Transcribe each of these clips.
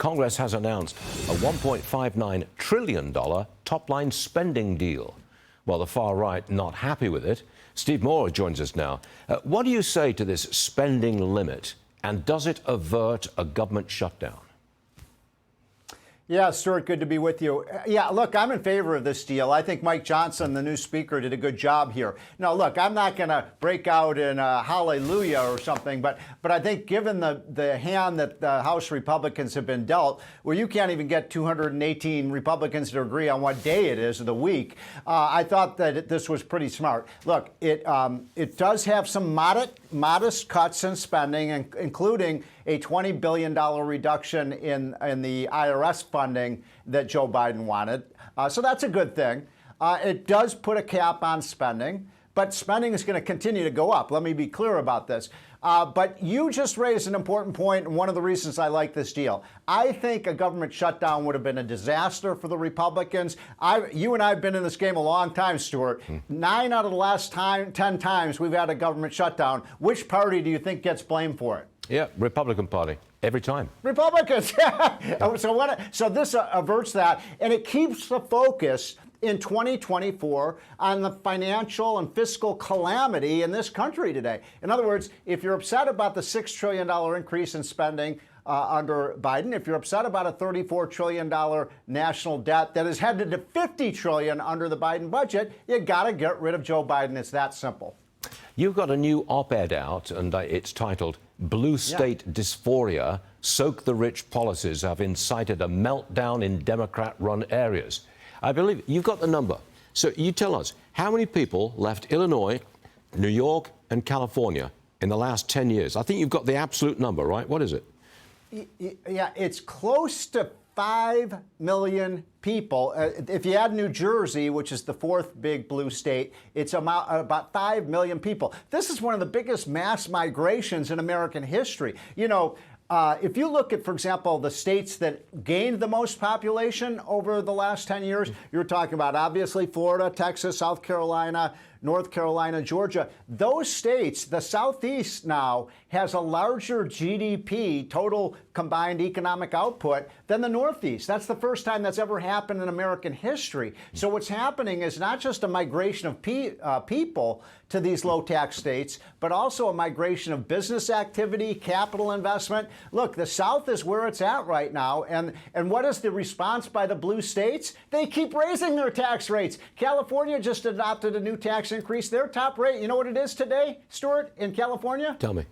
Congress has announced a $1.59 trillion top-line spending deal. Well, the far right not happy with it. Steve Moore joins us now. What do you say to this spending limit, and does it avert a government shutdown? Yeah, Stuart, good to be with you. Yeah, look, I'm in favor of this deal. I think Mike Johnson, the new speaker, did a good job here. Now, look, I'm not going to break out in hallelujah or something, but I think given the hand that the House Republicans have been dealt, where you can't even get 218 Republicans to agree on what day it is of the week, I thought that this was pretty smart. Look, it does have some modest cuts in spending, including a $20 billion reduction in the IRS funding that Joe Biden wanted. So that's a good thing. It does put a cap on spending, but spending is going to continue to go up. Let me be clear about this. But you just raised an important point, and one of the reasons I like this deal. I think a government shutdown would have been a disaster for the Republicans. You and I have been in this game a long time, Stuart. 9 out of the last 10 times we've had a government shutdown. Which party do you think gets blamed for it? Yeah, Republican Party. Every time. Republicans. So this averts that, and it keeps the focus in 2024 on the financial and fiscal calamity in this country today. In other words, if you're upset about the $6 trillion increase in spending under Biden, if you're upset about a $34 trillion national debt that is headed to $50 trillion under the Biden budget, you got to get rid of Joe Biden. It's that simple. You've got a new op-ed out, and it's titled Blue State Dysphoria, Soak the Rich Policies Have Incited a Meltdown in Democrat-Run Areas. I believe you've got the number. So you tell us, how many people left Illinois, New York, and California in the last 10 years? I think you've got the absolute number, right? What is it? Yeah, it's close to 5 million people. If you add New Jersey, which is the fourth big blue state, it's about 5 million people. This is one of the biggest mass migrations in American history. You know, if you look at, for example, the states that gained the most population over the last 10 years, you're talking about, obviously, Florida, Texas, South Carolina, North Carolina, Georgia. Those states, the Southeast now has a larger GDP, total combined economic output, than the Northeast. That's the first time that's ever happened in American history. So what's happening is not just a migration of people to these low-tax states, but also a migration of business activity, capital investment. Look, the South is where it's at right now. And what is the response by the blue states? They keep raising their tax rates. California just adopted a new tax increase. Their top rate, you know what it is today, Stuart, in California? Tell me.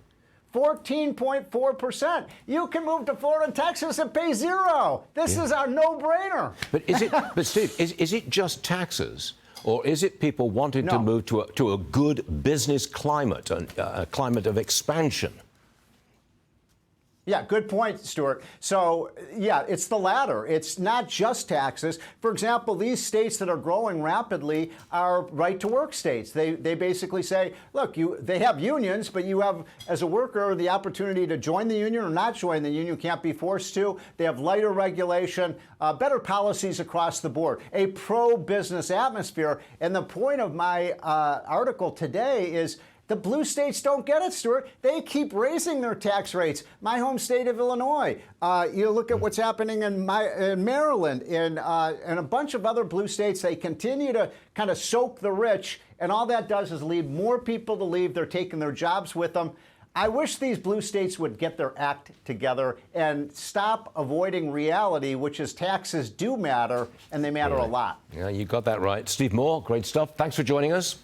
14.4%. You can move to Florida and Texas and pay zero. This is a no-brainer. But is it? But Steve, is it just taxes, or is it people wanting to move to a good business climate, a climate of expansion? Yeah, good point, Stuart. So, yeah, it's the latter. It's not just taxes. For example, these states that are growing rapidly are right-to-work states. They basically say, look, they have unions, but you have, as a worker, the opportunity to join the union or not join the union. You can't be forced to. They have lighter regulation, better policies across the board, a pro-business atmosphere. And the point of my article today is, the blue states don't get it, Stuart. They keep raising their tax rates. My home state of Illinois. You look at what's happening in Maryland, and a bunch of other blue states. They continue to kind of soak the rich, and all that does is lead more people to leave. They're taking their jobs with them. I wish these blue states would get their act together and stop avoiding reality, which is taxes do matter, and they matter a lot. Yeah, you got that right. Steve Moore, great stuff. Thanks for joining us.